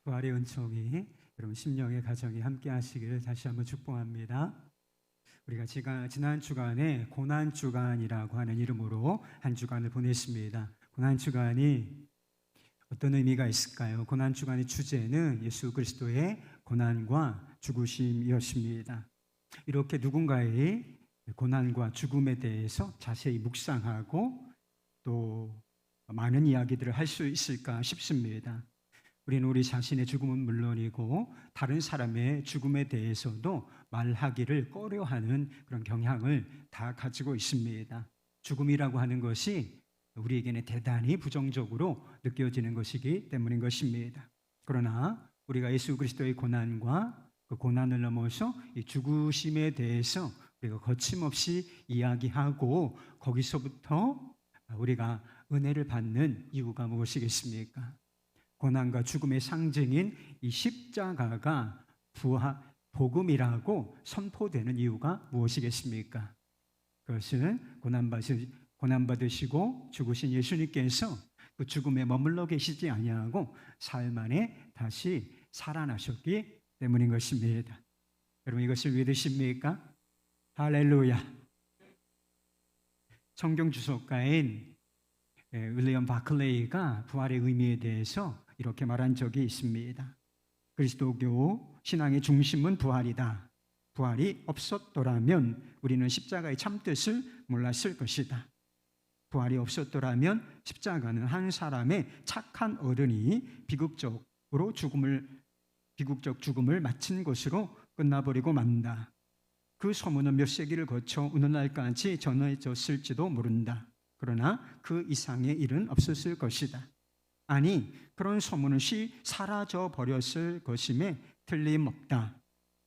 부활의 은총이 여러분 심령의 가정이 함께 하시기를 다시 한번 축복합니다. 우리가 지난 주간에 고난 주간이라고 하는 이름으로 한 주간을 보냈습니다. 고난 주간이 어떤 의미가 있을까요? 고난 주간의 주제는 예수 그리스도의 고난과 죽으심이었습니다. 이렇게 누군가의 고난과 죽음에 대해서 자세히 묵상하고 또 많은 이야기들을 할 수 있을까 싶습니다. 우리는 우리 자신의 죽음은 물론이고 다른 사람의 죽음에 대해서도 말하기를 꺼려하는 그런 경향을 다 가지고 있습니다. 죽음이라고 하는 것이 우리에게는 대단히 부정적으로 느껴지는 것이기 때문인 것입니다. 그러나 우리가 예수 그리스도의 고난과 그 고난을 넘어서 이 죽으심에 대해서 우리가 거침없이 이야기하고 거기서부터 우리가 은혜를 받는 이유가 무엇이겠습니까? 고난과 죽음의 상징인 이 십자가가 복음이라고 선포되는 이유가 무엇이겠습니까? 그것은 고난받으시고 죽으신 예수님께서 그 죽음에 머물러 계시지 아니하고 사흘 만에 다시 살아나셨기 때문인 것입니다. 여러분 이것을 믿으십니까? 할렐루야. 성경 주석가인 윌리엄 바클레이가 부활의 의미에 대해서 이렇게 말한 적이 있습니다. 그리스도교 신앙의 중심은 부활이다. 부활이 없었더라면 우리는 십자가의 참뜻을 몰랐을 것이다. 부활이 없었더라면 십자가는 한 사람의 착한 어른이 비극적 죽음을 마친 것으로 끝나버리고 만다. 그 소문은 몇 세기를 거쳐 오늘날까지 전해졌을지도 모른다. 그러나 그 이상의 일은 없었을 것이다. 아니, 그런 소문은 사라져 버렸을 것임에 틀림없다.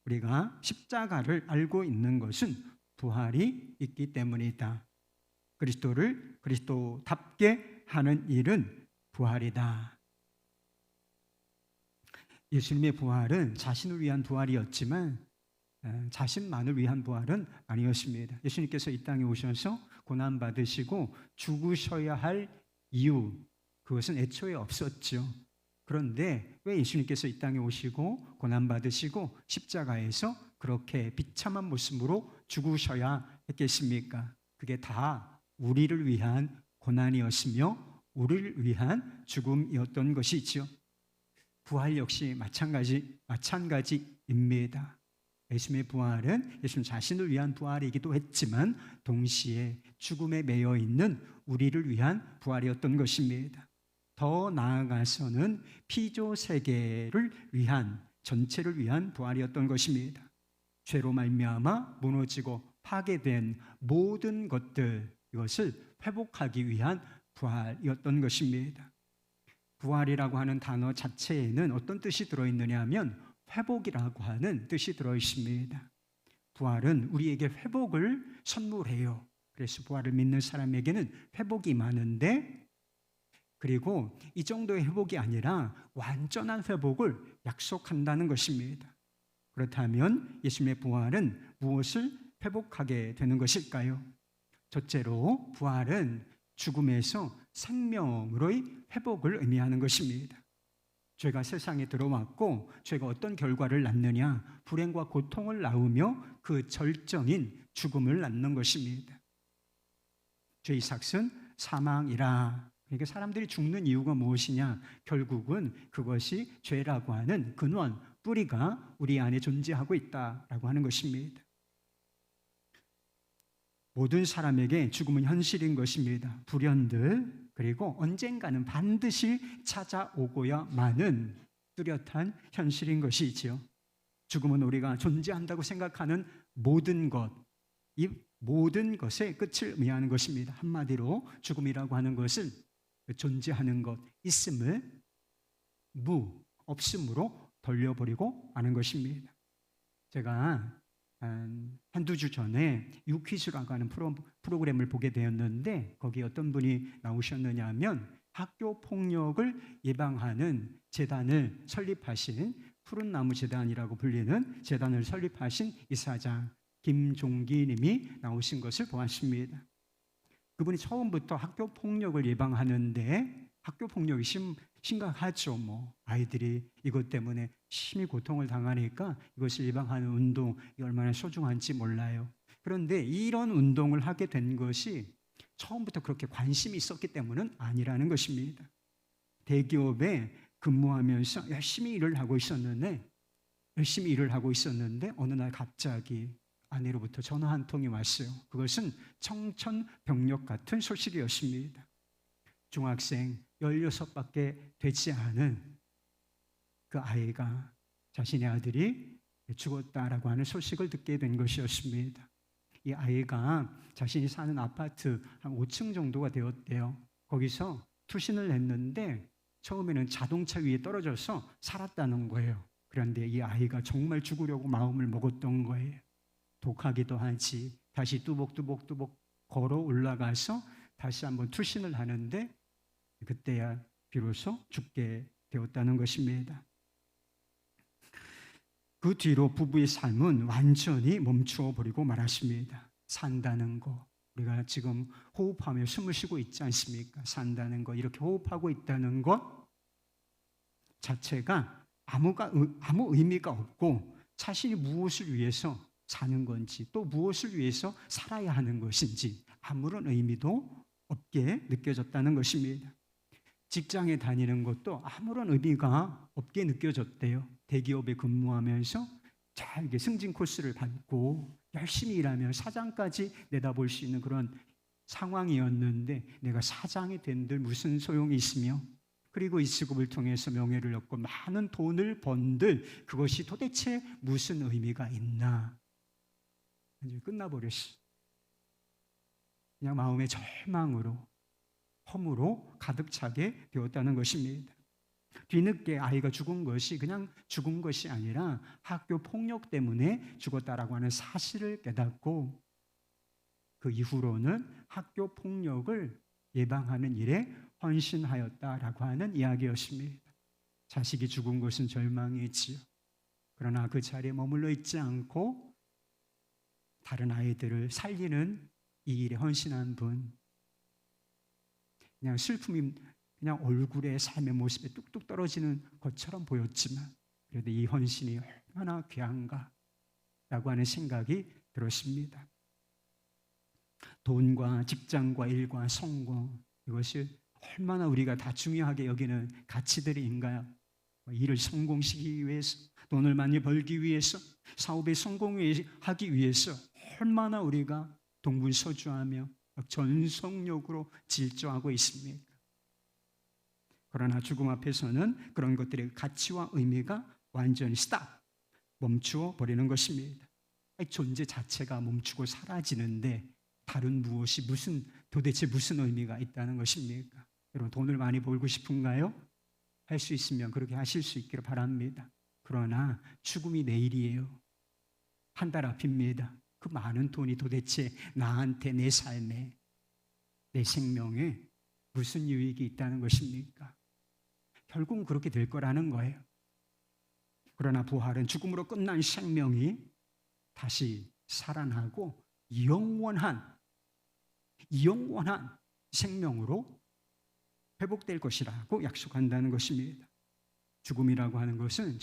우리가 십자가를 알고 있는 것은 부활이 있기 때문이다. 그리스도를 그리스도답게 하는 일은 부활이다. 예수님의 부활은 자신을 위한 부활이었지만 자신만을 위한 부활은 아니었습니다. 예수님께서 이 땅에 오셔서 고난받으시고 죽으셔야 할 이유, 그것은 애초에 없었죠. 그런데 왜 예수님께서 이 땅에 오시고 고난받으시고 십자가에서 그렇게 비참한 모습으로 죽으셔야 했겠습니까? 그게 다 우리를 위한 고난이었으며 우리를 위한 죽음이었던 것이죠. 부활 역시 마찬가지입니다. 예수님의 부활은 예수님 자신을 위한 부활이기도 했지만 동시에 죽음에 매여 있는 우리를 위한 부활이었던 것입니다. 더 나아가서는 피조 세계를 위한, 전체를 위한 부활이었던 것입니다. 죄로 말미암아 무너지고 파괴된 모든 것들, 이것을 회복하기 위한 부활이었던 것입니다. 부활이라고 하는 단어 자체에는 어떤 뜻이 들어있느냐 하면 회복이라고 하는 뜻이 들어있습니다. 부활은 우리에게 회복을 선물해요. 그래서 부활을 믿는 사람에게는 회복이 많은데, 그리고 이 정도의 회복이 아니라 완전한 회복을 약속한다는 것입니다. 그렇다면 예수님의 부활은 무엇을 회복하게 되는 것일까요? 첫째로 부활은 죽음에서 생명으로의 회복을 의미하는 것입니다. 죄가 세상에 들어왔고 죄가 어떤 결과를 낳느냐, 불행과 고통을 낳으며 그 절정인 죽음을 낳는 것입니다. 죄의 삭은 사망이라. 그러니까 사람들이 죽는 이유가 무엇이냐? 결국은 그것이 죄라고 하는 근원, 뿌리가 우리 안에 존재하고 있다라고 하는 것입니다. 모든 사람에게 죽음은 현실인 것입니다. 불현들, 그리고 언젠가는 반드시 찾아오고야만은 뚜렷한 현실인 것이지요. 죽음은 우리가 존재한다고 생각하는 모든 것, 이 모든 것의 끝을 의미하는 것입니다. 한마디로 죽음이라고 하는 것은 존재하는 것, 있음을 없음으로 돌려버리고 마는 것입니다. 제가 한두 주 전에 유퀴즈라고 하는 프로그램을 보게 되었는데, 거기 어떤 분이 나오셨느냐 하면 학교 폭력을 예방하는 재단을 설립하신, 푸른 나무 재단이라고 불리는 재단을 설립하신 이사장 김종기 님이 나오신 것을 보았습니다. 그분이 처음부터 학교 폭력을 예방하는데 학교 폭력이 심각하죠. 아이들이 이것 때문에 심히 고통을 당하니까 이것을 예방하는 운동, 이 얼마나 소중한지 몰라요. 그런데 이런 운동을 하게 된 것이 처음부터 그렇게 관심이 있었기 때문은 아니라는 것입니다. 대기업에 근무하면서 열심히 일을 하고 있었는데 어느 날 갑자기 아내로부터 전화 한 통이 왔어요. 그것은 청천벽력 같은 소식이었습니다. 중학생 16밖에 되지 않은 그 아이가 자신의 아들이 죽었다라고 하는 소식을 듣게 된 것이었습니다. 이 아이가 자신이 사는 아파트 한 5층 정도가 되었대요. 거기서 투신을 했는데 처음에는 자동차 위에 떨어져서 살았다는 거예요. 그런데 이 아이가 정말 죽으려고 마음을 먹었던 거예요. 독하기도 하지. 다시 뚜벅뚜벅 걸어 올라가서 다시 한번 투신을 하는데 그때야 비로소 죽게 되었다는 것입니다. 그 뒤로 부부의 삶은 완전히 멈추어 버리고 말았습니다. 산다는 거, 우리가 지금 호흡하며 숨을 쉬고 있지 않습니까? 산다는 거, 이렇게 호흡하고 있다는 것 자체가 아무 의미가 없고 자신이 무엇을 위해서 사는 건지 또 무엇을 위해서 살아야 하는 것인지 아무런 의미도 없게 느껴졌다는 것입니다. 직장에 다니는 것도 아무런 의미가 없게 느껴졌대요. 대기업에 근무하면서 잘 승진 코스를 밟고 열심히 일하며 사장까지 내다볼 수 있는 그런 상황이었는데 내가 사장이 된들 무슨 소용이 있으며 그리고 이 직업을 통해서 명예를 얻고 많은 돈을 번들 그것이 도대체 무슨 의미가 있나? 이제 끝나버렸어. 그냥 마음의 절망으로 허무로 가득 차게 되었다는 것입니다. 뒤늦게 아이가 죽은 것이 그냥 죽은 것이 아니라 학교 폭력 때문에 죽었다라고 하는 사실을 깨닫고 그 이후로는 학교 폭력을 예방하는 일에 헌신하였다라고 하는 이야기였습니다. 자식이 죽은 것은 절망이지요. 그러나 그 자리에 머물러 있지 않고 다른 아이들을 살리는 이 일에 헌신한 분, 그냥 슬픔이 그냥 얼굴에 삶의 모습에 뚝뚝 떨어지는 것처럼 보였지만 그래도 이 헌신이 얼마나 귀한가라고 하는 생각이 들었습니다. 돈과 직장과 일과 성공, 이것이 얼마나 우리가 다 중요하게 여기는 가치들인가요? 일을 성공시키기 위해서, 돈을 많이 벌기 위해서, 사업에 성공하기 위해서 얼마나 우리가 동분서주하며 전속력으로 질주하고 있습니까? 그러나 죽음 앞에서는 그런 것들의 가치와 의미가 완전히 멈추어 버리는 것입니다. 존재 자체가 멈추고 사라지는데 다른 무엇이 도대체 무슨 의미가 있다는 것입니까? 여러분, 돈을 많이 벌고 싶은가요? 할 수 있으면 그렇게 하실 수 있기를 바랍니다. 그러나 죽음이 내일이에요. 한 달 앞입니다. 그 많은 돈이 도대체 나한테, 내 삶에, 내 생명에 무슨 유익이 있다는 것입니까? 결국은 그렇게 될 거라는 거예요. 그러나 부활은 죽음으로 끝난 생명이 다시 살아나고 영원한 생명으로 회복될 것이라고 약속한다는 것입니다. 죽음이라고 하는 것은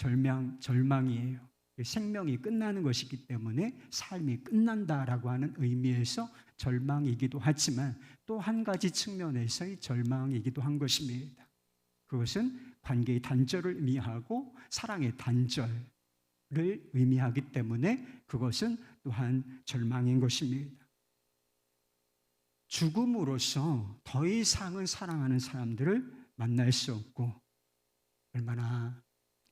절망이에요. 생명이 끝나는 것이기 때문에 삶이 끝난다라고 하는 의미에서 절망이기도 하지만 또 한 가지 측면에서의 절망이기도 한 것입니다. 그것은 관계의 단절을 의미하고 사랑의 단절을 의미하기 때문에 그것은 또한 절망인 것입니다. 죽음으로써 더 이상은 사랑하는 사람들을 만날 수 없고 얼마나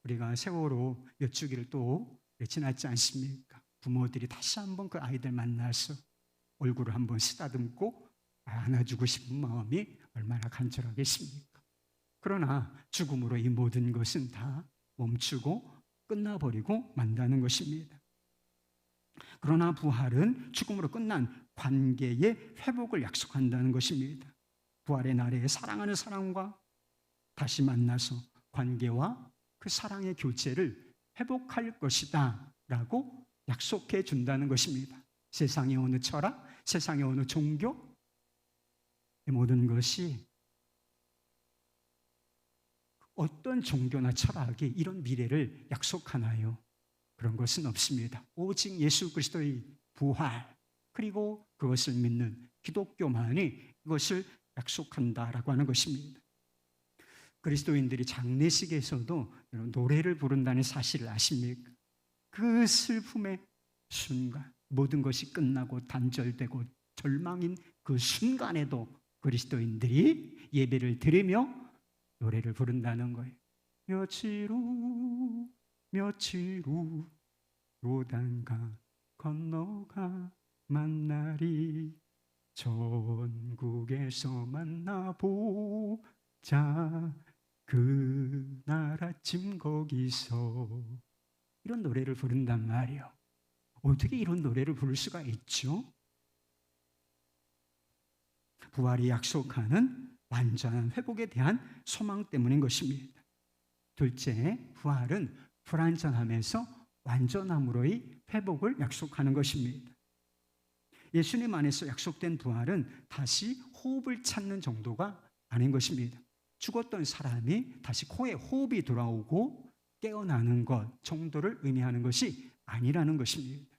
우리가 세월호 몇 주기를 또 지났지 않습니까? 부모들이 다시 한번 그 아이들 만나서 얼굴을 한번 쓰다듬고 안아주고 싶은 마음이 얼마나 간절하겠습니까? 그러나 죽음으로 이 모든 것은 다 멈추고 끝나버리고 만다는 것입니다. 그러나 부활은 죽음으로 끝난 관계의 회복을 약속한다는 것입니다. 부활의 날에 사랑하는 사람과 다시 만나서 관계와 그 사랑의 교제를 회복할 것이다 라고 약속해 준다는 것입니다. 세상의 어느 철학, 세상의 어느 종교, 이 모든 것이 어떤 종교나 철학이 이런 미래를 약속하나요? 그런 것은 없습니다. 오직 예수 그리스도의 부활, 그리고 그것을 믿는 기독교만이 이것을 약속한다라고 하는 것입니다. 그리스도인들이 장례식에서도 노래를 부른다는 사실을 아십니까? 그 슬픔의 순간, 모든 것이 끝나고 단절되고 절망인 그 순간에도 그리스도인들이 예배를 드리며 노래를 부른다는 거예요. 며칠 후 요단강 건너가 만나리, 전국에서 만나보자, 그날 아침 거기서. 이런 노래를 부른단 말이에요. 어떻게 이런 노래를 부를 수가 있죠? 부활이 약속하는 완전한 회복에 대한 소망 때문인 것입니다. 둘째, 부활은 불완전함에서 완전함으로의 회복을 약속하는 것입니다. 예수님 안에서 약속된 부활은 다시 호흡을 찾는 정도가 아닌 것입니다. 죽었던 사람이 다시 코에 호흡이 돌아오고 깨어나는 것 정도를 의미하는 것이 아니라는 것입니다.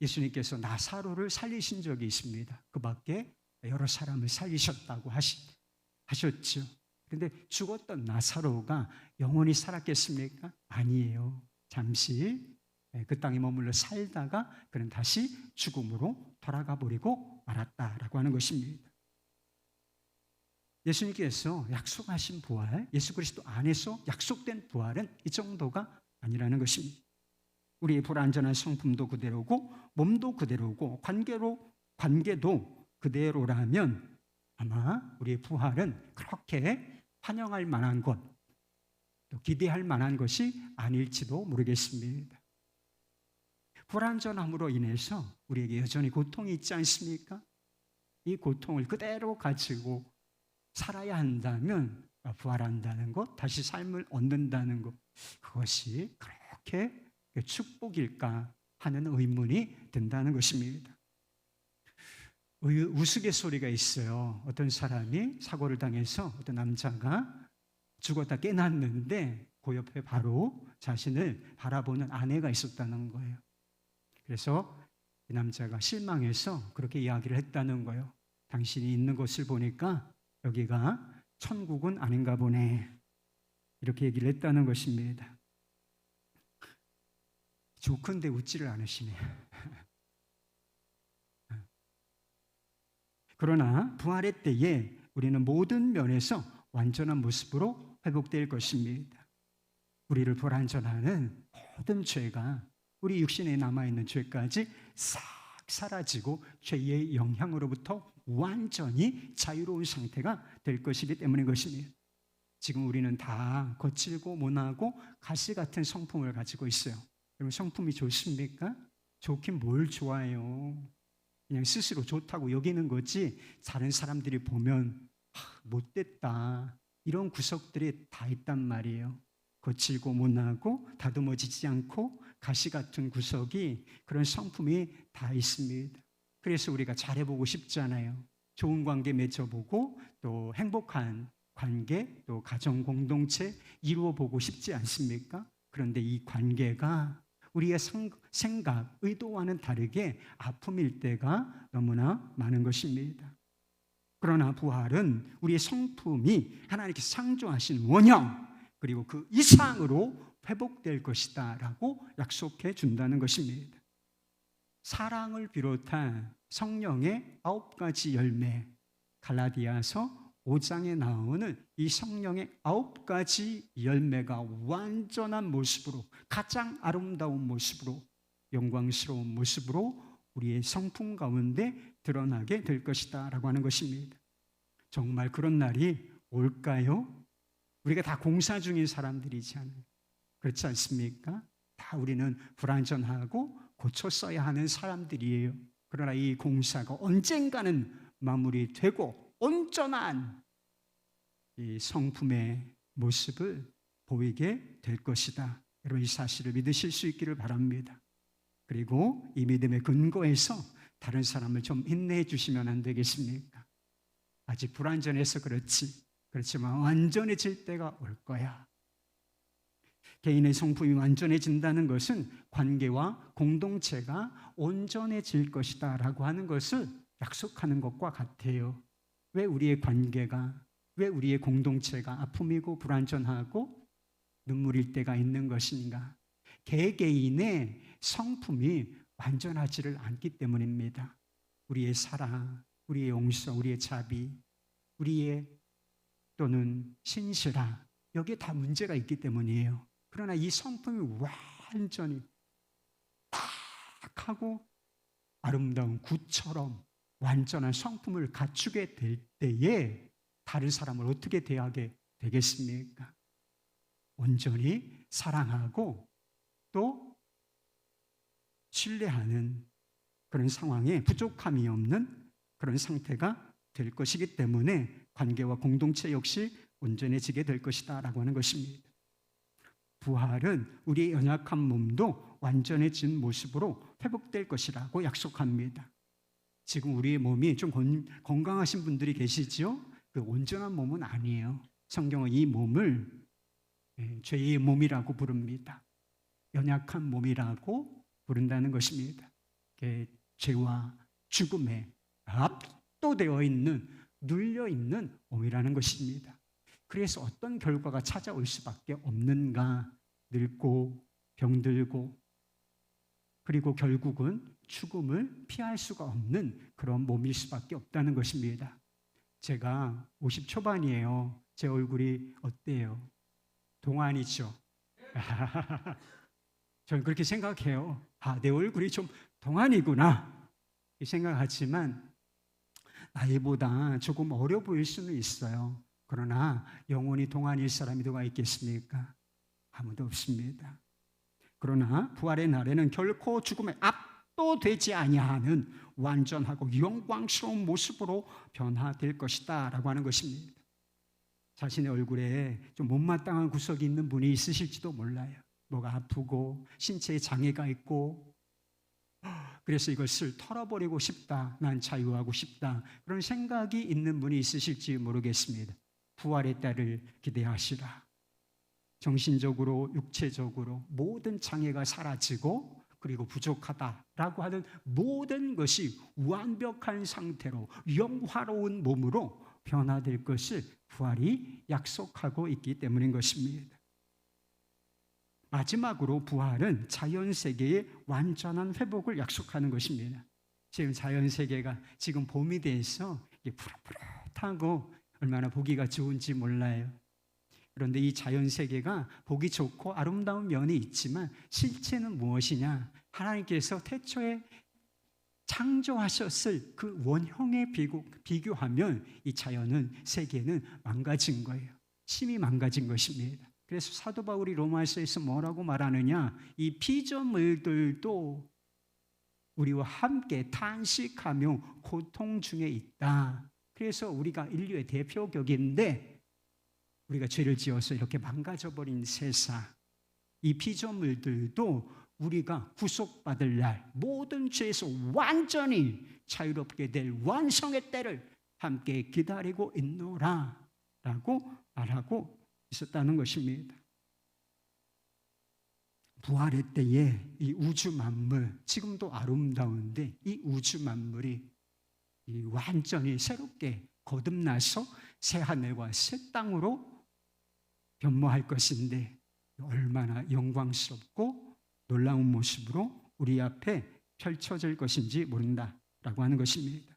예수님께서 나사로를 살리신 적이 있습니다. 그 밖에 여러 사람을 살리셨다고 하셨죠. 그런데 죽었던 나사로가 영원히 살았겠습니까? 아니에요. 잠시 그 땅에 머물러 살다가 그는 다시 죽음으로 돌아가 버리고 말았다라고 하는 것입니다. 예수님께서 약속하신 부활, 예수 그리스도 안에서 약속된 부활은 이 정도가 아니라는 것입니다. 우리의 불완전한 성품도 그대로고 몸도 그대로고 관계도 그대로라면 아마 우리의 부활은 그렇게 환영할 만한 것, 또 기대할 만한 것이 아닐지도 모르겠습니다. 불완전함으로 인해서 우리에게 여전히 고통이 있지 않습니까? 이 고통을 그대로 가지고 살아야 한다면 부활한다는 것, 다시 삶을 얻는다는 것, 그것이 그렇게 축복일까 하는 의문이 든다는 것입니다. 우스갯소리가 있어요. 어떤 사람이 사고를 당해서 어떤 남자가 죽었다 깨났는데 그 옆에 바로 자신을 바라보는 아내가 있었다는 거예요. 그래서 이 남자가 실망해서 그렇게 이야기를 했다는 거예요. 당신이 있는 곳을 보니까 여기가 천국은 아닌가 보네. 이렇게 얘기를 했다는 것입니다. 좋건데 웃지를 않으시네. 그러나 부활의 때에 우리는 모든 면에서 완전한 모습으로 회복될 것입니다. 우리를 불완전하는 모든 죄가, 우리 육신에 남아있는 죄까지 싹 사라지고 죄의 영향으로부터 완전히 자유로운 상태가 될 것이기 때문인 것입니다. 지금 우리는 다 거칠고 모나고 가시 같은 성품을 가지고 있어요. 여러분, 성품이 좋습니까? 좋긴 뭘 좋아해요. 그냥 스스로 좋다고 여기는 거지 다른 사람들이 보면 못됐다, 이런 구석들이 다 있단 말이에요. 거칠고 모나고 다듬어지지 않고 가시 같은 구석이, 그런 성품이 다 있습니다. 그래서 우리가 잘해보고 싶잖아요. 좋은 관계 맺어보고 또 행복한 관계, 또 가정 공동체 이루어보고 싶지 않습니까? 그런데 이 관계가 우리의 생각, 의도와는 다르게 아픔일 때가 너무나 많은 것입니다. 그러나 부활은 우리의 성품이 하나님께서 창조하신 원형, 그리고 그 이상으로 회복될 것이다 라고 약속해 준다는 것입니다. 사랑을 비롯한 성령의 9가지 열매, 갈라디아서 5장에 나오는 이 성령의 9가지 열매가 완전한 모습으로, 가장 아름다운 모습으로, 영광스러운 모습으로 우리의 성품 가운데 드러나게 될 것이다 라고 하는 것입니다. 정말 그런 날이 올까요? 우리가 다 공사 중인 사람들이잖아요. 그렇지 않습니까? 다 우리는 불완전하고 고쳐 써야 하는 사람들이에요. 그러나 이 공사가 언젠가는 마무리되고 온전한 이 성품의 모습을 보이게 될 것이다. 여러분, 이 사실을 믿으실 수 있기를 바랍니다. 그리고 이 믿음의 근거에서 다른 사람을 좀 인내해 주시면 안 되겠습니까? 아직 불완전해서 그렇지, 그렇지만 완전해질 때가 올 거야. 개인의 성품이 완전해진다는 것은 관계와 공동체가 온전해질 것이다 라고 하는 것을 약속하는 것과 같아요. 왜 우리의 관계가, 왜 우리의 공동체가 아픔이고 불완전하고 눈물일 때가 있는 것인가? 개개인의 성품이 완전하지를 않기 때문입니다. 우리의 사랑, 우리의 용서, 우리의 자비, 우리의 또는 신실함, 여기에 다 문제가 있기 때문이에요. 그러나 이 성품이 완전히 딱 하고 아름다운 굿처럼 완전한 성품을 갖추게 될 때에 다른 사람을 어떻게 대하게 되겠습니까? 온전히 사랑하고 또 신뢰하는 그런 상황에 부족함이 없는 그런 상태가 될 것이기 때문에 관계와 공동체 역시 온전해지게 될 것이다 라고 하는 것입니다. 부활은 우리의 연약한 몸도 완전해진 모습으로 회복될 것이라고 약속합니다. 지금 우리의 몸이 좀 건강하신 분들이 계시죠? 그 온전한 몸은 아니에요. 성경은 이 몸을 죄의 몸이라고 부릅니다. 연약한 몸이라고 부른다는 것입니다. 죄와 죽음에 압도되어 있는, 눌려 있는 몸이라는 것입니다. 그래서 어떤 결과가 찾아올 수밖에 없는가? 늙고 병들고 그리고 결국은 죽음을 피할 수가 없는 그런 몸일 수밖에 없다는 것입니다. 제가 50 초반이에요. 제 얼굴이 어때요? 동안이죠. 저는 그렇게 생각해요. 내 얼굴이 좀 동안이구나 생각하지만 나이보다 조금 어려 보일 수는 있어요. 그러나 영원히 동안일 사람이 누가 있겠습니까? 아무도 없습니다. 그러나 부활의 날에는 결코 죽음에 압도되지 아니하는 완전하고 영광스러운 모습으로 변화될 것이다 라고 하는 것입니다. 자신의 얼굴에 좀 못마땅한 구석이 있는 분이 있으실지도 몰라요. 뭐가 아프고 신체에 장애가 있고 그래서 이것을 털어버리고 싶다, 난 자유하고 싶다, 그런 생각이 있는 분이 있으실지 모르겠습니다. 부활의 때를 기대하시라. 정신적으로 육체적으로 모든 장애가 사라지고 그리고 부족하다라고 하는 모든 것이 완벽한 상태로 영화로운 몸으로 변화될 것을 부활이 약속하고 있기 때문인 것입니다. 마지막으로 부활은 자연세계의 완전한 회복을 약속하는 것입니다. 지금 자연세계가 지금 봄이 돼서 푸릇푸릇하고 얼마나 보기가 좋은지 몰라요. 그런데 이 자연세계가 보기 좋고 아름다운 면이 있지만 실체는 무엇이냐? 하나님께서 태초에 창조하셨을 그 원형에 비교하면 이 자연은, 세계는 망가진 거예요. 심히 망가진 것입니다. 그래서 사도 바울이 로마서에서 뭐라고 말하느냐? 이 피조물들도 우리와 함께 탄식하며 고통 중에 있다. 그래서 우리가 인류의 대표격인데 우리가 죄를 지어서 이렇게 망가져버린 세상, 이 피조물들도 우리가 구속받을 날 모든 죄에서 완전히 자유롭게 될 완성의 때를 함께 기다리고 있노라 라고 말하고 있었다는 것입니다. 부활의 때에 이 우주 만물, 지금도 아름다운데 이 우주 만물이 완전히 새롭게 거듭나서 새 하늘과 새 땅으로 변모할 것인데 얼마나 영광스럽고 놀라운 모습으로 우리 앞에 펼쳐질 것인지 모른다라고 하는 것입니다.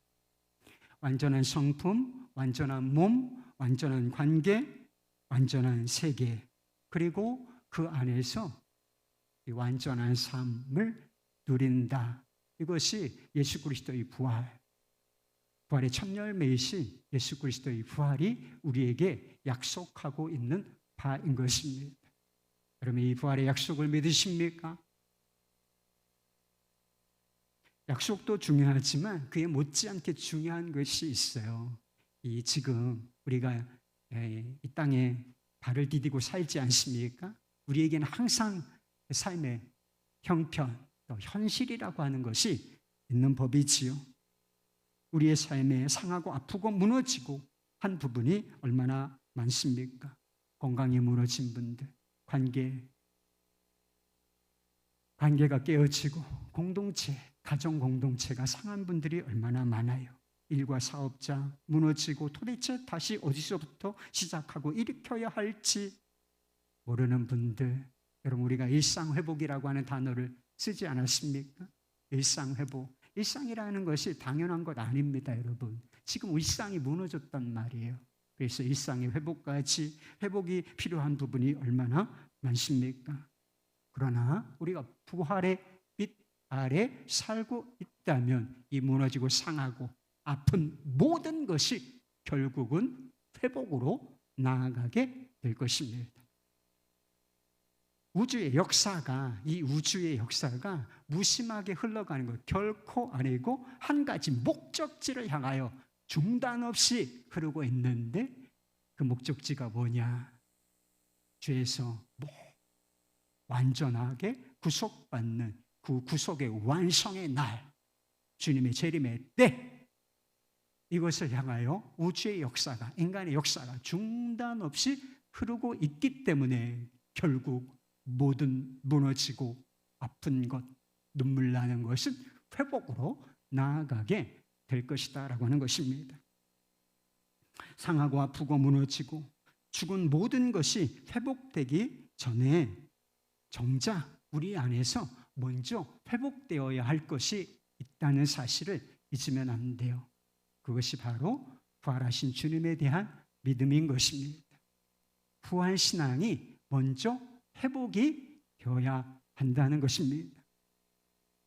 완전한 성품, 완전한 몸, 완전한 관계, 완전한 세계, 그리고 그 안에서 완전한 삶을 누린다. 이것이 예수 그리스도의 부활, 부활의 첫 열매이신 예수 그리스도의 부활이 우리에게 약속하고 있는 바인 것입니다. 그러면 이 부활의 약속을 믿으십니까? 약속도 중요하지만 그에 못지않게 중요한 것이 있어요. 지금 우리가 이 땅에 발을 디디고 살지 않습니까? 우리에게는 항상 삶의 형편, 또 현실이라고 하는 것이 있는 법이지요. 우리의 삶에 상하고 아프고 무너지고 한 부분이 얼마나 많습니까? 건강이 무너진 분들, 관계가 깨어지고 공동체, 가정 공동체가 상한 분들이 얼마나 많아요. 일과 사업자 무너지고 도대체 다시 어디서부터 시작하고 일으켜야 할지 모르는 분들, 여러분 우리가 일상회복이라고 하는 단어를 쓰지 않았습니까? 일상회복. 일상이라는 것이 당연한 것 아닙니다, 여러분. 지금 일상이 무너졌단 말이에요. 그래서 일상의 회복까지 회복이 필요한 부분이 얼마나 많습니까? 그러나 우리가 부활의 빛 아래 살고 있다면 이 무너지고 상하고 아픈 모든 것이 결국은 회복으로 나아가게 될 것입니다. 이 우주의 역사가 무심하게 흘러가는 것 결코 아니고 한 가지 목적지를 향하여 중단 없이 흐르고 있는데 그 목적지가 뭐냐? 죄에서 완전하게 구속받는 그 구속의 완성의 날, 주님의 재림의 때, 이것을 향하여 우주의 역사가, 인간의 역사가 중단 없이 흐르고 있기 때문에 결국 모든 무너지고 아픈 것, 눈물 나는 것은 회복으로 나아가게 될 것이다 라고 하는 것입니다. 상하고 아프고 무너지고 죽은 모든 것이 회복되기 전에 정작 우리 안에서 먼저 회복되어야 할 것이 있다는 사실을 잊으면 안 돼요. 그것이 바로 부활하신 주님에 대한 믿음인 것입니다. 부활신앙이 먼저 회복이 되어야 한다는 것입니다.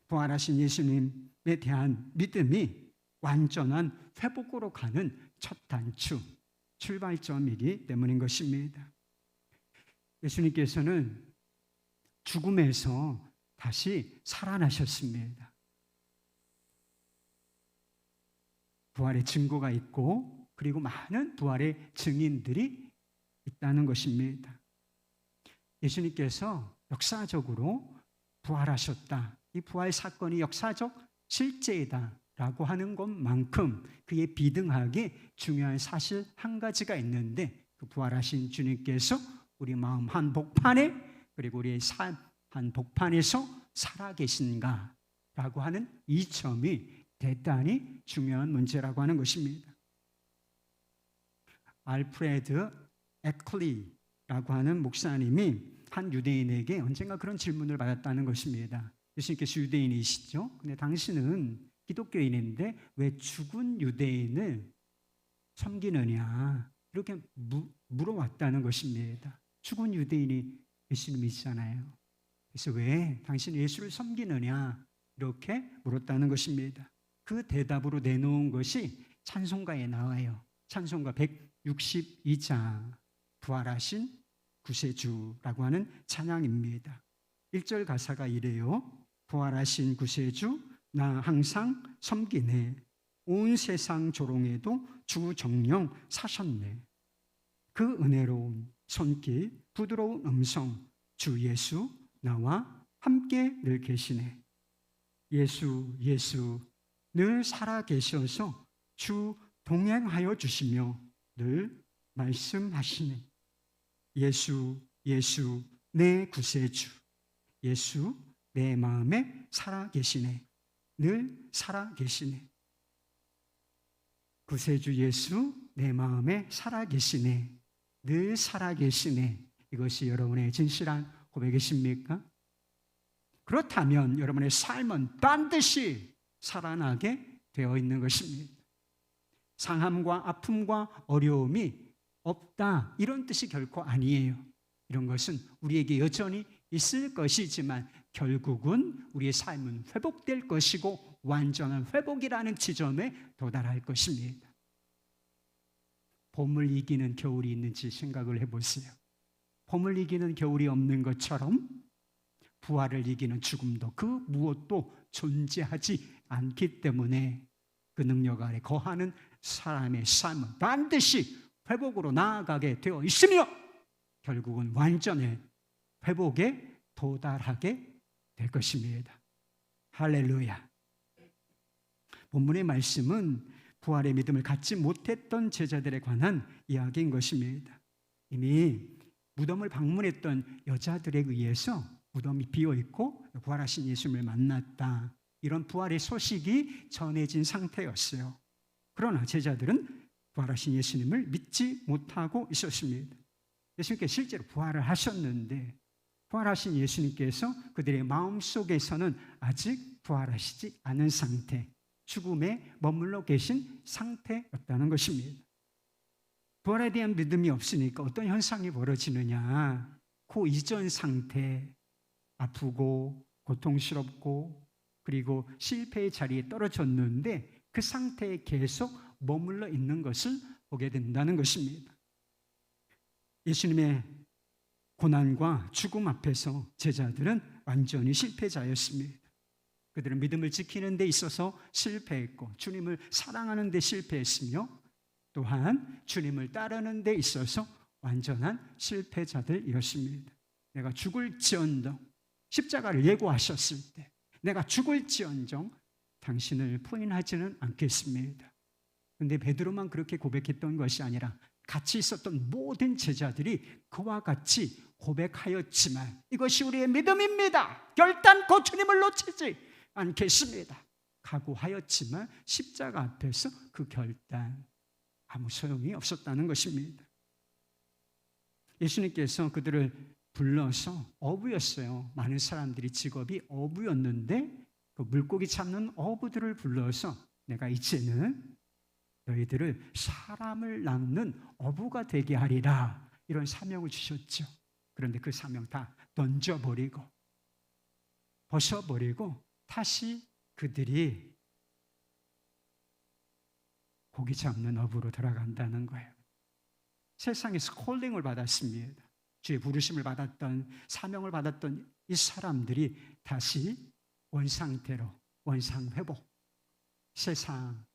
부활하신 예수님에 대한 믿음이 완전한 회복으로 가는 첫 단추, 출발점이기 때문인 것입니다. 예수님께서는 죽음에서 다시 살아나셨습니다. 부활의 증거가 있고 그리고 많은 부활의 증인들이 있다는 것입니다. 예수님께서 역사적으로 부활하셨다. 이 부활 사건이 역사적 실제이다라고 하는 것만큼 그에 비등하게 중요한 사실 한 가지가 있는데 그 부활하신 주님께서 우리 마음 한복판에 그리고 우리의 삶 한복판에서 살아계신가라고 하는 이 점이 대단히 중요한 문제라고 하는 것입니다. 알프레드 에클리라고 하는 목사님이 한 유대인에게 언젠가 그런 질문을 받았다는 것입니다. 예수님께서 유대인이시죠? 근데 당신은 기독교인인데 왜 죽은 유대인을 섬기느냐? 이렇게 물어왔다는 것입니다. 죽은 유대인이 예수님이시잖아요. 그래서 왜 당신이 예수를 섬기느냐? 이렇게 물었다는 것입니다. 그 대답으로 내놓은 것이 찬송가에 나와요. 찬송가 162장 부활하신 구세주라고 하는 찬양입니다. 1절 가사가 이래요. 부활하신 구세주 나 항상 섬기네. 온 세상 조롱에도 주 정령 사셨네. 그 은혜로운 손길 부드러운 음성 주 예수 나와 함께 늘 계시네. 예수 늘 살아계셔서 주 동행하여 주시며 늘 말씀하시네. 예수 내 구세주 예수 내 마음에 살아계시네. 늘 살아계시네. 구세주 예수 내 마음에 살아계시네. 늘 살아계시네. 이것이 여러분의 진실한 고백이십니까? 그렇다면 여러분의 삶은 반드시 살아나게 되어 있는 것입니다. 상함과 아픔과 어려움이 없다 이런 뜻이 결코 아니에요. 이런 것은 우리에게 여전히 있을 것이지만 결국은 우리의 삶은 회복될 것이고 완전한 회복이라는 지점에 도달할 것입니다. 봄을 이기는 겨울이 있는지 생각을 해보세요. 봄을 이기는 겨울이 없는 것처럼 부활을 이기는 죽음도 그 무엇도 존재하지 않기 때문에 그 능력 아래 거하는 사람의 삶은 반드시 회복으로 나아가게 되어 있으며 결국은 완전한 회복에 도달하게 될 것입니다. 할렐루야. 본문의 말씀은 부활의 믿음을 갖지 못했던 제자들에 관한 이야기인 것입니다. 이미 무덤을 방문했던 여자들에 의해서 무덤이 비어 있고 부활하신 예수님을 만났다. 이런 부활의 소식이 전해진 상태였어요. 그러나 제자들은 부활하신 예수님을 믿지 못하고 있었습니다. 예수님께서 실제로 부활을 하셨는데 부활하신 예수님께서 그들의 마음속에서는 아직 부활하시지 않은 상태, 죽음에 머물러 계신 상태였다는 것입니다. 부활에 대한 믿음이 없으니까 어떤 현상이 벌어지느냐, 그 이전 상태, 아프고 고통스럽고 그리고 실패의 자리에 떨어졌는데 그 상태에 계속 머물러 있는 것을 보게 된다는 것입니다. 예수님의 고난과 죽음 앞에서 제자들은 완전히 실패자였습니다. 그들은 믿음을 지키는 데 있어서 실패했고 주님을 사랑하는 데 실패했으며 또한 주님을 따르는 데 있어서 완전한 실패자들이었습니다. 내가 죽을지언정, 십자가를 예고하셨을 때 내가 죽을지언정 당신을 부인하지는 않겠습니다. 그런데 베드로만 그렇게 고백했던 것이 아니라 같이 있었던 모든 제자들이 그와 같이 고백하였지만 이것이 우리의 믿음입니다. 결단코 주님을 놓치지 않겠습니다. 각오하였지만 십자가 앞에서 그 결단 아무 소용이 없었다는 것입니다. 예수님께서 그들을 불러서 어부였어요. 많은 사람들이 직업이 어부였는데 그 물고기 잡는 어부들을 불러서 내가 이제는 너희들을 사람을 낚는 어부가 되게 하리라 이런 사명을 주셨죠. 그런데 그 사명 다 던져버리고 벗어버리고 다시 그들이 고기 잡는 어부로 돌아간다는 거예요. 세상에서 콜링을 받았습니다. 주의 부르심을 받았던 사명을 받았던 이 사람들이 다시 원상태로 원상회복 세상으로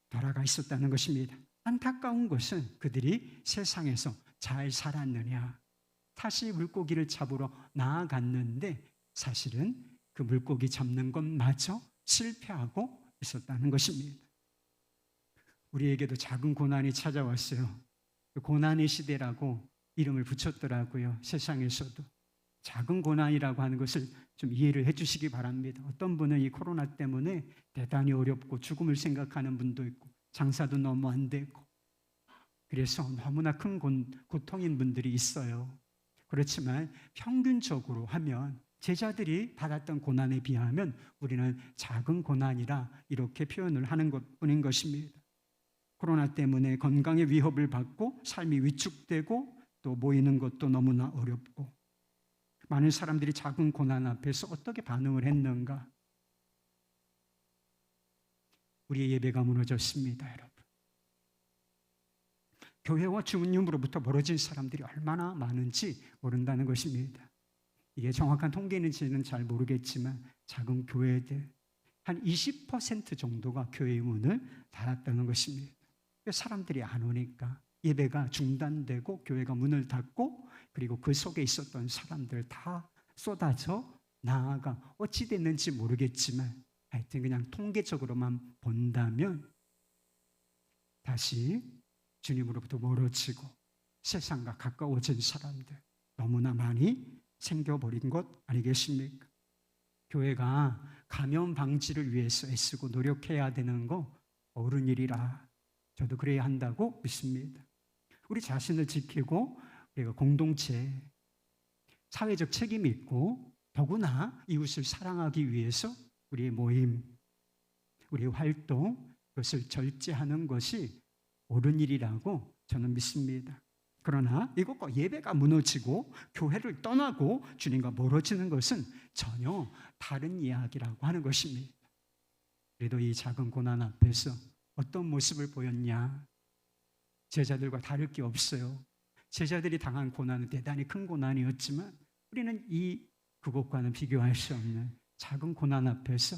돌아가 있었다는 것입니다. 안타까운 것은 그들이 세상에서 잘 살았느냐 다시 물고기를 잡으러 나아갔는데 사실은 그 물고기 잡는 것마저 실패하고 있었다는 것입니다. 우리에게도 작은 고난이 찾아왔어요. 그 고난의 시대라고 이름을 붙였더라고요. 세상에서도 작은 고난이라고 하는 것을 좀 이해를 해주시기 바랍니다. 어떤 분은 이 코로나 때문에 대단히 어렵고 죽음을 생각하는 분도 있고 장사도 너무 안 되고 그래서 너무나 큰 고통인 분들이 있어요. 그렇지만 평균적으로 하면 제자들이 받았던 고난에 비하면 우리는 작은 고난이라 이렇게 표현을 하는 것뿐인 것입니다. 코로나 때문에 건강의 위협을 받고 삶이 위축되고 또 모이는 것도 너무나 어렵고 많은 사람들이 작은 고난 앞에서 어떻게 반응을 했는가? 우리의 예배가 무너졌습니다, 여러분. 교회와 주님으로부터 멀어진 사람들이 얼마나 많은지 모른다는 것입니다. 이게 정확한 통계인지는 잘 모르겠지만 작은 교회들 한 20% 정도가 교회의 문을 닫았다는 것입니다. 사람들이 안 오니까 예배가 중단되고 교회가 문을 닫고 그리고 그 속에 있었던 사람들 다 쏟아져 나아가 어찌 됐는지 모르겠지만 하여튼 그냥 통계적으로만 본다면 다시 주님으로부터 멀어지고 세상과 가까워진 사람들 너무나 많이 생겨버린 것 아니겠습니까? 교회가 감염 방지를 위해서 애쓰고 노력해야 되는 거 옳은 일이라 저도 그래야 한다고 믿습니다. 우리 자신을 지키고 그리고 공동체, 사회적 책임이 있고 더구나 이웃을 사랑하기 위해서 우리의 모임, 우리의 활동 그것을 절제하는 것이 옳은 일이라고 저는 믿습니다. 그러나 이것과 예배가 무너지고 교회를 떠나고 주님과 멀어지는 것은 전혀 다른 이야기라고 하는 것입니다. 그래도 이 작은 고난 앞에서 어떤 모습을 보였냐? 제자들과 다를 게 없어요. 제자들이 당한 고난은 대단히 큰 고난이었지만 우리는 그것과는 비교할 수 없는 작은 고난 앞에서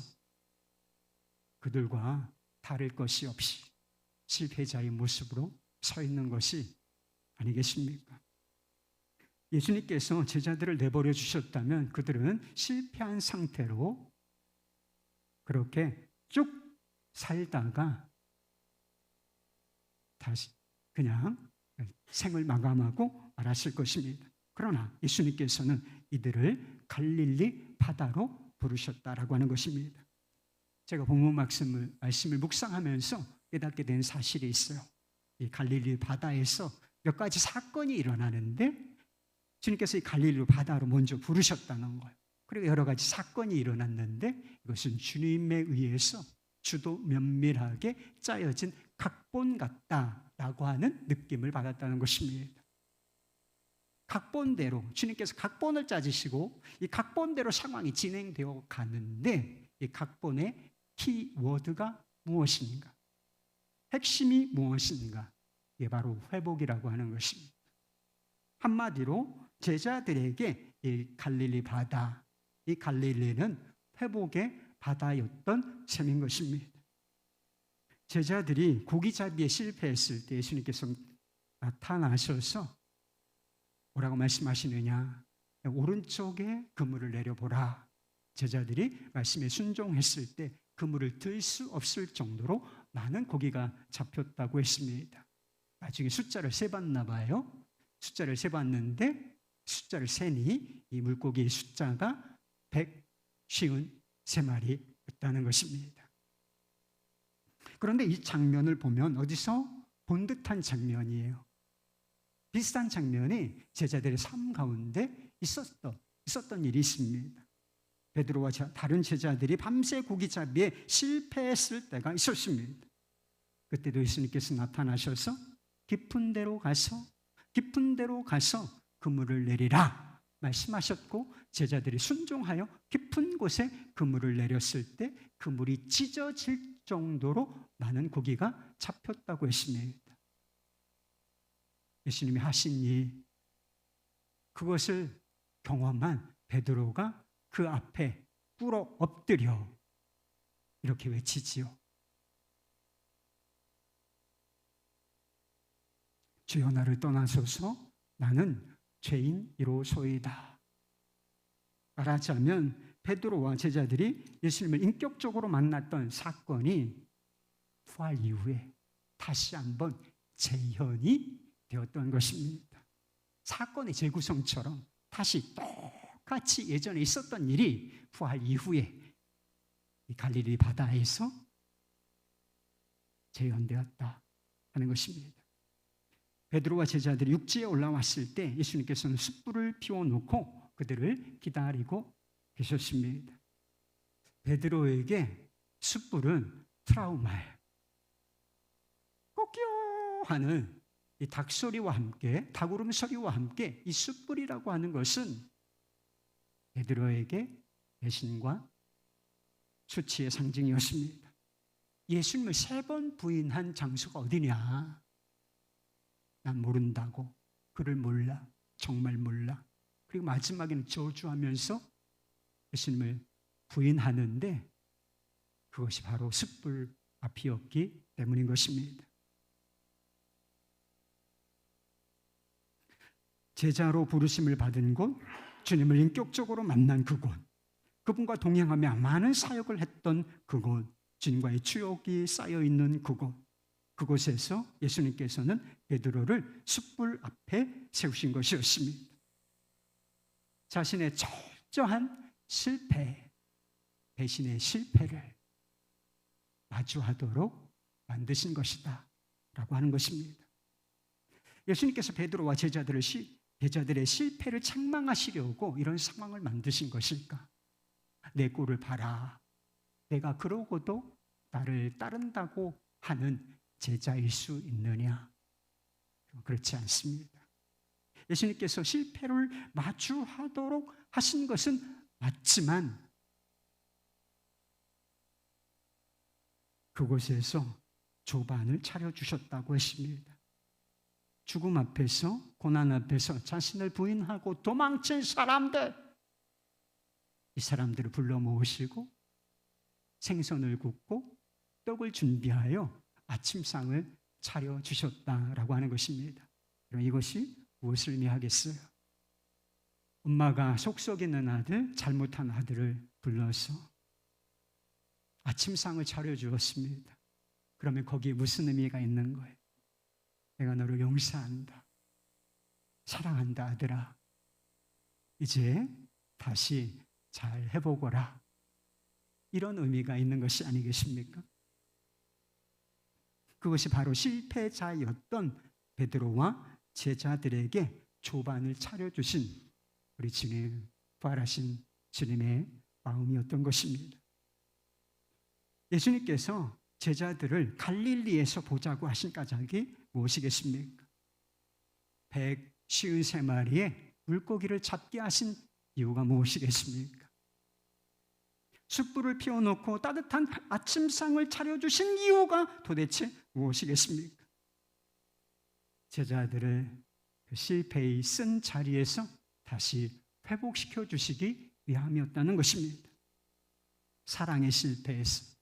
그들과 다를 것이 없이 실패자의 모습으로 서 있는 것이 아니겠습니까? 예수님께서 제자들을 내버려 주셨다면 그들은 실패한 상태로 그렇게 쭉 살다가 다시 그냥 생을 마감하고 말았을 것입니다. 그러나 예수님께서는 이들을 갈릴리 바다로 부르셨다라고 하는 것입니다. 제가 본문 말씀을 묵상하면서 깨닫게 된 사실이 있어요. 이 갈릴리 바다에서 몇 가지 사건이 일어나는데 주님께서 이 갈릴리 바다로 먼저 부르셨다는 거예요. 그리고 여러 가지 사건이 일어났는데 이것은 주님에 의해서 주도 면밀하게 짜여진 각본 같다라고 하는 느낌을 받았다는 것입니다. 각본대로 주님께서 각본을 짜주시고 이 각본대로 상황이 진행되어 가는데 이 각본의 키워드가 무엇인가? 핵심이 무엇인가? 이게 바로 회복이라고 하는 것입니다. 한마디로 제자들에게 이 갈릴리 바다, 이 갈릴리는 회복의 바다였던 셈인 것입니다. 제자들이 고기잡이에 실패했을 때 예수님께서 나타나셔서 뭐라고 말씀하시느냐? 오른쪽에 그물을 내려보라. 제자들이 말씀에 순종했을 때 그물을 들 수 없을 정도로 많은 고기가 잡혔다고 했습니다. 나중에 숫자를 세봤나 봐요. 숫자를 세봤는데 숫자를 세니 이 물고기의 숫자가 153마리였다는 것입니다. 그런데 이 장면을 보면 어디서 본 듯한 장면이에요. 비슷한 장면이 제자들의 삶 가운데 있었던 일이 있습니다. 베드로와 다른 제자들이 밤새 고기잡이에 실패했을 때가 있었습니다. 그때도 예수님께서 나타나셔서 깊은 데로 가서 그물을 내리라 말씀하셨고 제자들이 순종하여 깊은 곳에 그물을 내렸을 때 그물이 찢어질 정도로 많은 고기가 잡혔다고 했습니다. 예수님이 하신 일, 그것을 경험한 베드로가 그 앞에 꿇어 엎드려 이렇게 외치지요. 주여 나를 떠나소서 나는 죄인이로소이다. 말하자면 베드로와 제자들이 예수님을 인격적으로 만났던 사건이 부활 이후에 다시 한번 재현이 되었던 것입니다. 사건의 재구성처럼 다시 똑같이 예전에 있었던 일이 부활 이후에 이 갈릴리 바다에서 재현되었다 하는 것입니다. 베드로와 제자들이 육지에 올라왔을 때 예수님께서는 숯불을 피워놓고 그들을 기다리고 계셨습니다. 베드로에게 숯불은 트라우마예요. 꼬끼요 하는 이 닭소리와 함께 닭울음소리와 함께 이 숯불이라고 하는 것은 베드로에게 배신과 수치의 상징이었습니다. 예수님을 3번 부인한 장소가 어디냐? 난 모른다고. 그를 몰라. 정말 몰라. 그리고 마지막에는 저주하면서 예수님을 부인하는데 그것이 바로 숯불 앞이었기 때문인 것입니다. 제자로 부르심을 받은 곳, 주님을 인격적으로 만난 그곳, 그분과 동행하며 많은 사역을 했던 그곳, 주님과의 추억이 쌓여있는 그곳에서 예수님께서는 베드로를 숯불 앞에 세우신 것이었습니다. 자신의 철저한 실패, 배신의 실패를 마주하도록 만드신 것이다 라고 하는 것입니다. 예수님께서 베드로와 제자들의 실패를 책망하시려고 이런 상황을 만드신 것일까? 내 꼴을 봐라. 내가 그러고도 나를 따른다고 하는 제자일 수 있느냐? 그렇지 않습니다. 예수님께서 실패를 마주하도록 하신 것은 맞지만 그곳에서 조반을 차려주셨다고 했습니다. 죽음 앞에서, 고난 앞에서 자신을 부인하고 도망친 사람들, 이 사람들을 불러 모으시고 생선을 굽고 떡을 준비하여 아침상을 차려주셨다라고 하는 것입니다. 이것이 무엇을 의미하겠어요? 엄마가 속썩이는 아들, 잘못한 아들을 불러서 아침상을 차려주었습니다. 그러면 거기에 무슨 의미가 있는 거예요? 내가 너를 용서한다. 사랑한다 아들아. 이제 다시 잘 해보거라. 이런 의미가 있는 것이 아니겠습니까? 그것이 바로 실패자였던 베드로와 제자들에게 조반을 차려주신 우리 주님, 부활하신 주님의 마음이었던 것입니다. 예수님께서 제자들을 갈릴리에서 보자고 하신 까닭이 무엇이겠습니까? 153마리의 물고기를 잡게 하신 이유가 무엇이겠습니까? 숯불을 피워놓고 따뜻한 아침상을 차려주신 이유가 도대체 무엇이겠습니까? 제자들을 그 실패의 쓴 자리에서 다시 회복시켜 주시기 위함이었다는 것입니다. 사랑의 실패에서,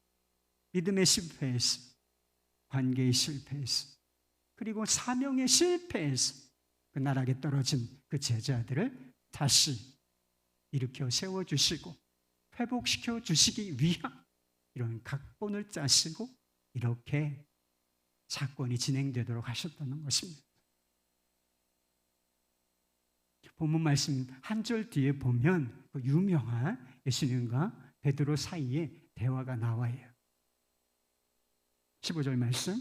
믿음의 실패에서, 관계의 실패에서, 그리고 사명의 실패에서 그 나락에 떨어진 그 제자들을 다시 일으켜 세워주시고 회복시켜 주시기 위한 이런 각본을 짜시고 이렇게 사건이 진행되도록 하셨다는 것입니다. 본문 말씀 한 절 뒤에 보면 그 유명한 예수님과 베드로 사이에 대화가 나와요. 15절 말씀,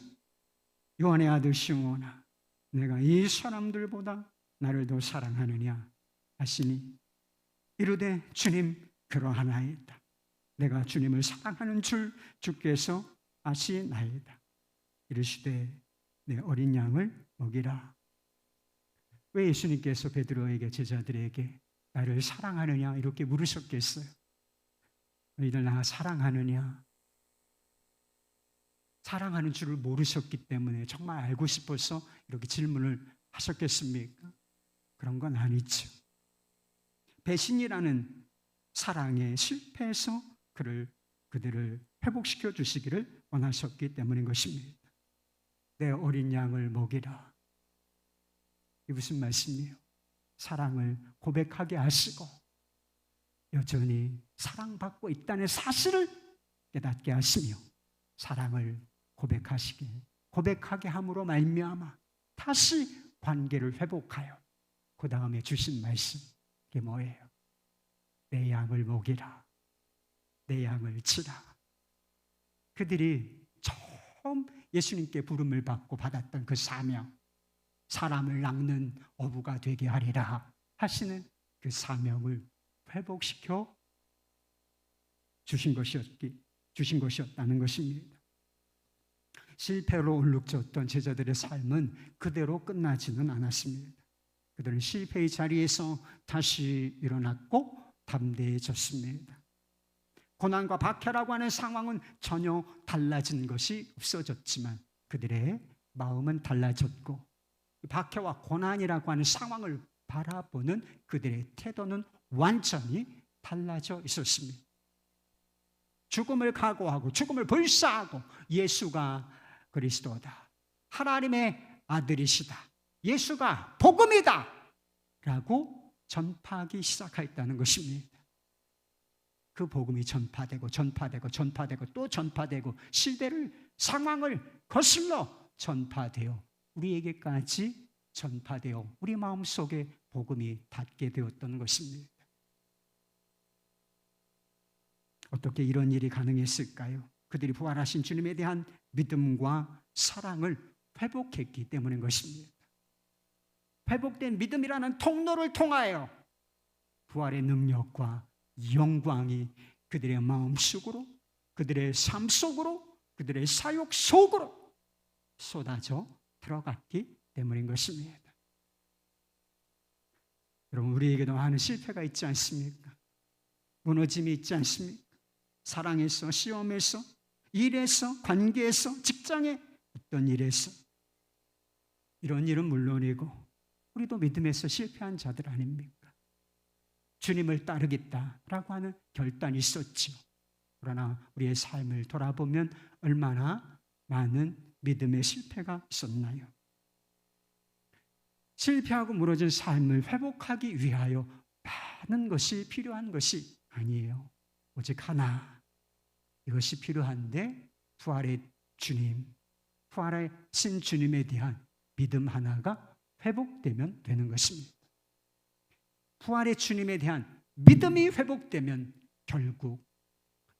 요한의 아들 시몬아, 내가 이 사람들보다 나를 더 사랑하느냐 하시니 이르되 주님 그러하나이다. 내가 주님을 사랑하는 줄 주께서 아시나이다. 이르시되 내 어린 양을 먹이라. 왜 예수님께서 베드로에게 제자들에게 나를 사랑하느냐 이렇게 물으셨겠어요? 너희들 나 사랑하느냐? 사랑하는 줄을 모르셨기 때문에 정말 알고 싶어서 이렇게 질문을 하셨겠습니까? 그런 건 아니죠. 배신이라는 사랑에 실패해서 그들을 회복시켜 주시기를 원하셨기 때문인 것입니다. 내 어린 양을 먹이라. 이게 무슨 말씀이에요? 사랑을 고백하게 하시고 여전히 사랑받고 있다는 사실을 깨닫게 하시며 사랑을 고백하게 함으로 말미암아 다시 관계를 회복하여 그 다음에 주신 말씀, 이게 뭐예요? 내 양을 먹이라. 내 양을 치라. 그들이 처음 예수님께 부름을 받고 받았던 그 사명, 사람을 낚는 어부가 되게 하리라 하시는 그 사명을 회복시켜 주신 것이었다는 것입니다. 실패로 울룩졌던 제자들의 삶은 그대로 끝나지는 않았습니다. 그들은 실패의 자리에서 다시 일어났고 담대해졌습니다. 고난과 박해라고 하는 상황은 전혀 달라진 것이 없어졌지만 그들의 마음은 달라졌고 박해와 고난이라고 하는 상황을 바라보는 그들의 태도는 완전히 달라져 있었습니다. 죽음을 각오하고 죽음을 불사하고 예수가 그리스도다, 하나님의 아들이시다, 예수가 복음이다 라고 전파하기 시작했다는 것입니다. 그 복음이 전파되고 또 전파되고 시대를, 상황을 거슬러 전파되어 우리에게까지 전파되어 우리 마음속에 복음이 닿게 되었던 것입니다. 어떻게 이런 일이 가능했을까요? 그들이 부활하신 주님에 대한 믿음과 사랑을 회복했기 때문인 것입니다. 회복된 믿음이라는 통로를 통하여 부활의 능력과 영광이 그들의 마음속으로, 그들의 삶 속으로, 그들의 사역 속으로 쏟아져 들어갔기 때문인 것입니다. 여러분, 우리에게도 많은 실패가 있지 않습니까? 무너짐이 있지 않습니까? 사랑에서, 시험에서, 일에서, 관계에서, 직장에, 어떤 일에서. 이런 일은 물론이고 우리도 믿음에서 실패한 자들 아닙니까? 주님을 따르겠다라고 하는 결단이 있었죠. 그러나 우리의 삶을 돌아보면 얼마나 많은 믿음의 실패가 있었나요? 실패하고 무너진 삶을 회복하기 위하여 많은 것이 필요한 것이 아니에요. 오직 하나, 이것이 필요한데 부활의 주님, 부활하신 주님에 대한 믿음 하나가 회복되면 되는 것입니다. 부활의 주님에 대한 믿음이 회복되면 결국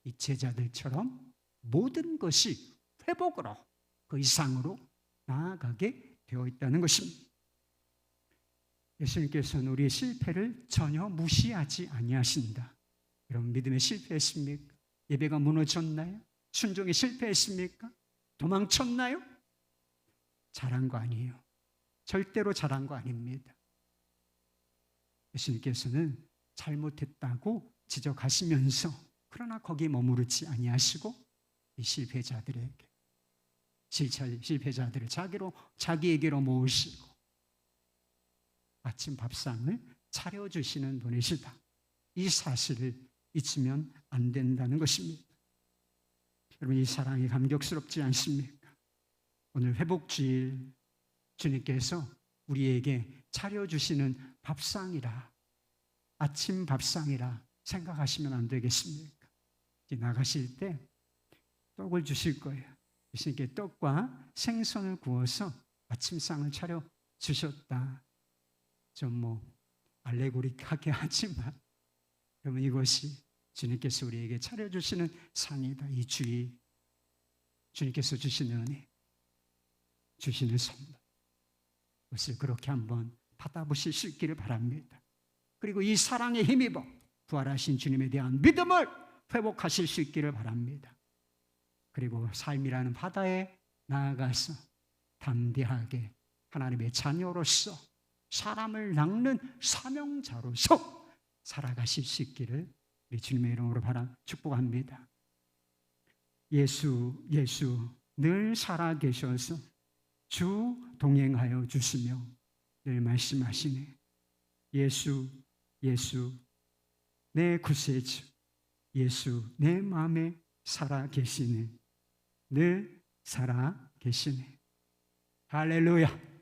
이 제자들처럼 모든 것이 회복으로, 그 이상으로 나아가게 되어 있다는 것입니다. 예수님께서는 우리의 실패를 전혀 무시하지 아니하신다. 여러분, 믿음에 실패했습니까? 예배가 무너졌나요? 순종에 실패했습니까? 도망쳤나요? 잘한 거 아니에요. 절대로 잘한 거 아닙니다. 예수님께서는 잘못했다고 지적하시면서 그러나 거기에 머무르지 아니하시고 이 실패자들에게, 실패자들을 자기에게로 모으시고 아침 밥상을 차려주시는 분이시다. 이 사실을 잊으면 안 된다는 것입니다. 여러분, 이 사랑이 감격스럽지 않습니까? 오늘 회복주일 주님께서 우리에게 차려주시는 밥상이라, 아침 밥상이라 생각하시면 안 되겠습니까? 나가실 때 떡을 주실 거예요. 예수님께 떡과 생선을 구워서 아침상을 차려 주셨다. 좀 알레고릭하게 하지만 여러분, 이것이 주님께서 우리에게 차려주시는 상이다. 이 주일 주님께서 주시는 은혜, 주시는 선물, 그것을 그렇게 한번 받아보실 수 있기를 바랍니다. 그리고 이 사랑에 힘입어 부활하신 주님에 대한 믿음을 회복하실 수 있기를 바랍니다. 그리고 삶이라는 바다에 나아가서 담대하게 하나님의 자녀로서, 사람을 낚는 사명자로서 살아가실 수 있기를 우리 주님의 이름으로 축복합니다. 예수 늘 살아계셔서 주 동행하여 주시며 늘 말씀하시네. 예수 내 구세주, 예수 내 마음에 살아계시네. 늘 살아계시네. 할렐루야.